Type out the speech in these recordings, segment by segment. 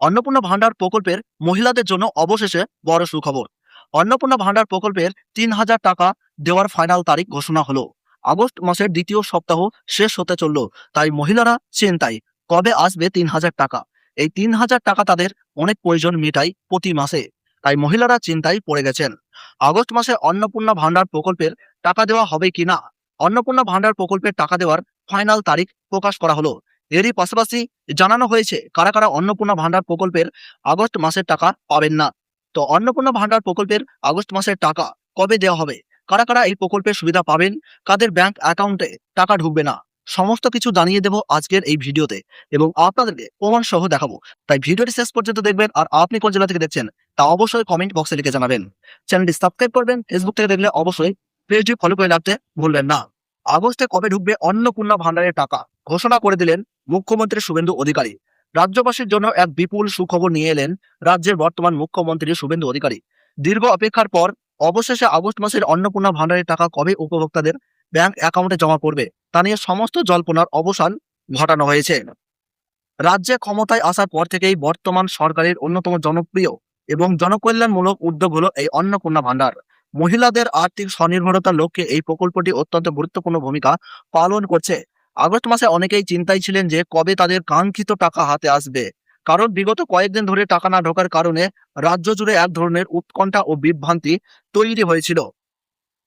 অন্নপূর্ণা ভান্ডার প্রকল্পের মহিলাদের জন্য অবশেষে বড় সুখবর। অন্নপূর্ণা ভান্ডার প্রকল্পের ৩,০০০ টাকা দেওয়ার ফাইনাল তারিখ ঘোষণা হলো। আগস্ট মাসের দ্বিতীয় সপ্তাহ শেষ হতে চলল, তাই মহিলারা চিন্তায় কবে আসবে ৩,০০০ টাকা। এই ৩,০০০ টাকা তাদের অনেক প্রয়োজন মেটায় প্রতি মাসে, তাই মহিলারা চিন্তায় পড়ে গেছেন। আগস্ট মাসে অন্নপূর্ণা ভান্ডার প্রকল্পের টাকা দেওয়া হবে কিনা, অন্নপূর্ণা ভান্ডার প্রকল্পের টাকা দেওয়ার ফাইনাল তারিখ প্রকাশ করা হলো। এরই পাশাপাশি জানানো হয়েছে কারা কারা অন্নপূর্ণা ভান্ডার প্রকল্পের আগস্ট মাসের টাকা পাবেন না। তো অন্নপূর্ণা ভান্ডার প্রকল্পের আগস্ট মাসের টাকা কবে দেওয়া হবে, কারা কারা এই প্রকল্পের সুবিধা পাবেন, কাদের ব্যাংক অ্যাকাউন্টে টাকা ঢুকবে না, সমস্ত কিছু জানিয়ে দেব আজকের এই ভিডিওতে এবং আপনাদেরকে প্রমাণ সহ দেখাবো। তাই ভিডিওটি শেষ পর্যন্ত দেখবেন। আর আপনি কোন জেলা থেকে দেখছেন তা অবশ্যই কমেন্ট বক্সে লিখে জানাবেন। চ্যানেলটি সাবস্ক্রাইব করবেন। ফেসবুক থেকে দেখলে অবশ্যই পেজটি ফলো করে রাখতে ভুলবেন না। আগস্টে কবে ঢুকবে অন্নপূর্ণা ভান্ডারের টাকা ঘোষণা করে দিলেন মুখ্যমন্ত্রী শুভেন্দু অধিকারী। রাজ্যবাসীর জন্য এক বিপুল সুখবর নিয়ে এলেন রাজ্যের বর্তমান মুখ্যমন্ত্রী শুভেন্দু অধিকারী। দীর্ঘ অপেক্ষার পর অবশেষে আগস্ট মাসের অন্নপূর্ণা ভান্ডারের টাকা কবে উপভোক্তাদের ব্যাংক অ্যাকাউন্টে জমা পড়বে তা নিয়ে সমস্ত জল্পনার অবসান ঘটানো হয়েছে। রাজ্যে ক্ষমতায় আসার পর থেকেই বর্তমান সরকারের অন্যতম জনপ্রিয় এবং জনকল্যাণমূলক উদ্যোগ হলো এই অন্নপূর্ণা ভান্ডার। মহিলাদের আর্থিক স্বনির্ভরতার লক্ষ্যে এই প্রকল্পটি অত্যন্ত গুরুত্বপূর্ণ ভূমিকা পালন করছে। আগস্ট মাসে অনেকেই চিন্তায় ছিলেন যে কবে তাদের কাঙ্ক্ষিত টাকা হাতে আসবে, কারণ বিগত কয়েকদিন ধরে টাকা না ঢোকার কারণে রাজ্য জুড়ে এক ধরনের উৎকণ্ঠা ও বিভ্রান্তি তৈরি হয়েছিল।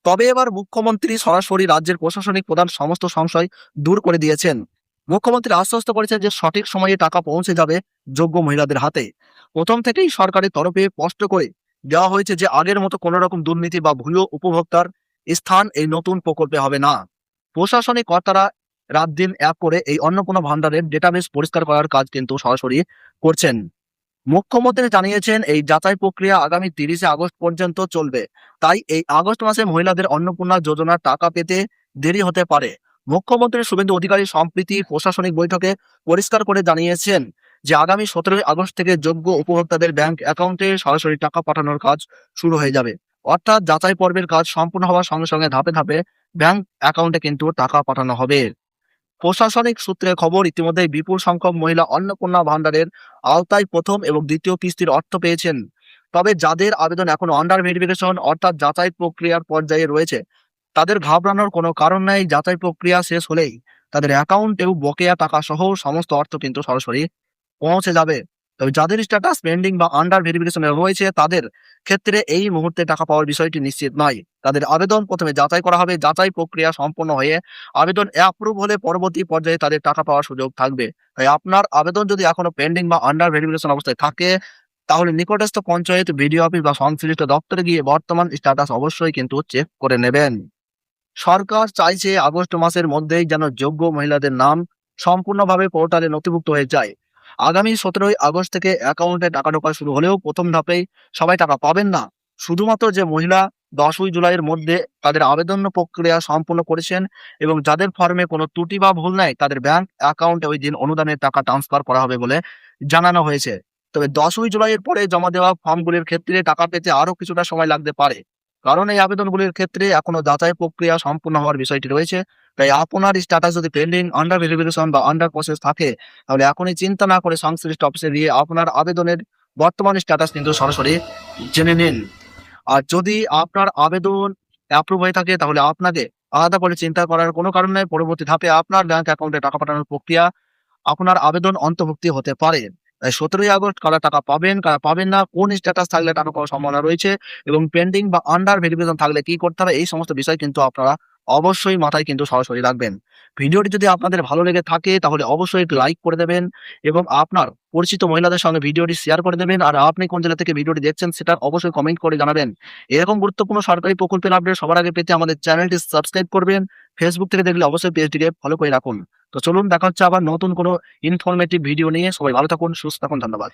তবে এবার মুখ্যমন্ত্রী সরাসরি রাজ্যের প্রশাসনিক প্রধান সমস্ত সংশয় দূর করে দিয়েছেন। মুখ্যমন্ত্রী আশ্বস্ত করেছেন যে সঠিক সময়ে টাকা পৌঁছে যাবে যোগ্য মহিলাদের হাতে। প্রথম থেকেই সরকারের তরফে স্পষ্ট করে দেওয়া হয়েছে যে আগের মতো কোনো রকম দুর্নীতি বা ভুয়ো উপভোক্তার স্থান এই নতুন প্রকল্পে হবে না। প্রশাসনিক কর্তারা রাত দিন এক করে এই অন্নপূর্ণা ভান্ডারের ডেটাবেস পরিষ্কার করার কাজ কিন্তু সরাসরি করছেন। মুখ্যমন্ত্রী জানিয়েছেন এই যাচাই প্রক্রিয়া আগামী ৩০শে আগস্ট পর্যন্ত চলবে। তাই এই আগস্ট মাসে মহিলাদের অন্নপূর্ণা যোজনার টাকা পেতে দেরি হতে পারে। মুখ্যমন্ত্রী শুভেন্দু অধিকারী সম্প্রতি প্রশাসনিক বৈঠকে পরিষ্কার করে জানিয়েছেন যে আগামী ১৭ই আগস্ট থেকে যোগ্য উপভোক্তাদের ব্যাংক অ্যাকাউন্টে সরাসরি টাকা পাঠানোর কাজ শুরু হয়ে যাবে। অর্থাৎ যাচাই পর্বের কাজ সম্পূর্ণ হওয়ার সঙ্গে সঙ্গে ধাপে ধাপে ব্যাংক অ্যাকাউন্টে কিন্তু টাকা পাঠানো হবে। প্রশাসনিক সূত্রে খবর, ইতিমধ্যে বিপুল সংখ্যক মহিলা অন্নপূর্ণা ভান্ডারের আওতায় প্রথম এবং দ্বিতীয় কিস্তির অর্থ পেয়েছেন। তবে যাদের আবেদন এখনো আন্ডার ভেরিফিকেশন অর্থাৎ যাচাই প্রক্রিয়ার পর্যায়ে রয়েছে তাদের ঘাবড়ানোর কোনো কারণ নেই। যাচাই প্রক্রিয়া শেষ হলেই তাদের অ্যাকাউন্টেও বকেয়া টাকা সহ সমস্ত অর্থ কিন্তু সরাসরি পৌঁছে যাবে। তবে যাদের স্ট্যাটাস পেন্ডিং বা আন্ডার ভেরিফিকেশনে রয়েছে তাদের ক্ষেত্রে এই মুহূর্তে টাকা পাওয়ার বিষয়টি নিশ্চিত নয়। তাদের আবেদন প্রথমে যাচাই করা হবে। যাচাই প্রক্রিয়া সম্পন্ন হয়ে আবেদন অ্যাপ্রুভ হলে পরবর্তী পর্যায়ে তাদের টাকা পাওয়ার সুযোগ থাকবে। তাই আপনার আবেদন যদি এখনো পেন্ডিং বা আন্ডার ভেরিফিকেশন অবস্থায় থাকে তাহলে নিকটস্থ পঞ্চায়েত, বিডিও অফিস বা সংশ্লিষ্ট দপ্তরে গিয়ে বর্তমান স্ট্যাটাস অবশ্যই কিন্তু চেক করে নেবেন। সরকার চাইছে আগস্ট মাসের মধ্যেই যেন যোগ্য মহিলাদের নাম সম্পূর্ণভাবে পোর্টালে নথিভুক্ত হয়ে যায়। আগামী ১৭ই আগস্ট থেকে অ্যাকাউন্টে টাকা ঢোকা শুরু হলেও প্রথম ধাপেই সবাই টাকা পাবেন না। শুধুমাত্র যে মহিলা ১০ই জুলাইয়ের মধ্যে তাদের আবেদন প্রক্রিয়া সম্পূর্ণ করেছেন এবং যাদের ফর্মে কোনো ত্রুটি বা ভুল নাই তাদের ব্যাংক অ্যাকাউন্টে ওই দিন অনুদানের টাকা ট্রান্সফার করা হবে বলে জানানো হয়েছে। তবে ১০ই জুলাইয়ের পরে জমা দেওয়া ফর্মগুলির ক্ষেত্রে টাকা পেতে আরো কিছুটা সময় লাগতে পারে, কারণ এই আবেদনগুলির ক্ষেত্রে এখনো যাচাই প্রক্রিয়া সম্পূর্ণ হওয়ার বিষয়টি রয়েছে। তাই আপনার স্ট্যাটাস যদি পেন্ডিং, আন্ডার ভেরিফিকেশন বা আন্ডার প্রসেস থাকে তাহলে এখনই চিন্তা না করে সংশ্লিষ্ট অফিসে গিয়ে আপনার আবেদনের বর্তমান স্ট্যাটাস কিন্তু সরাসরি জেনে নিন। আর যদি আপনার আবেদন অ্যাপ্রুভ হয়ে থাকে তাহলে আপনাকে আলাদা করে চিন্তা করার কোনো কারণ নেই। পরবর্তী ধাপে আপনার ব্যাংক অ্যাকাউন্টে টাকা পাঠানোর প্রক্রিয়া আপনার আবেদন অন্তর্ভুক্তি হতে পারে। তাই ১৭ই আগস্ট কারা টাকা পাবেন, কারা পাবেন না, কোন স্ট্যাটাস থাকলে টাকা পাওয়ার সম্ভাবনা রয়েছে এবং পেন্ডিং বা আন্ডার ভেরিফিকেশন থাকলে কি করতে হবে, এই সমস্ত বিষয় কিন্তু আপনারা অবশ্যই মাথায় কিন্তু সরাসরি রাখবেন। ভিডিওটি যদি আপনাদের ভালো লেগে থাকে তাহলে অবশ্যই একটু লাইক করে দেবেন এবং আপনার পরিচিত মহিলাদের সঙ্গে ভিডিওটি শেয়ার করে দেবেন। আর আপনি কোন জেলা থেকে ভিডিওটি দেখছেন সেটা অবশ্যই কমেন্ট করে জানাবেন। এরকম গুরুত্বপূর্ণ সরকারি প্রকল্পের আপডেট সবার আগে পেতে আমাদের চ্যানেলটি সাবস্ক্রাইব করবেন। ফেসবুক থেকে দেখলে অবশ্যই পেজটিকে ফলো করে রাখুন। তো চলুন দেখা হচ্ছে আবার নতুন কোনো ইনফরমেটিভ ভিডিও নিয়ে। সবাই ভালো থাকুন, সুস্থ থাকুন। ধন্যবাদ।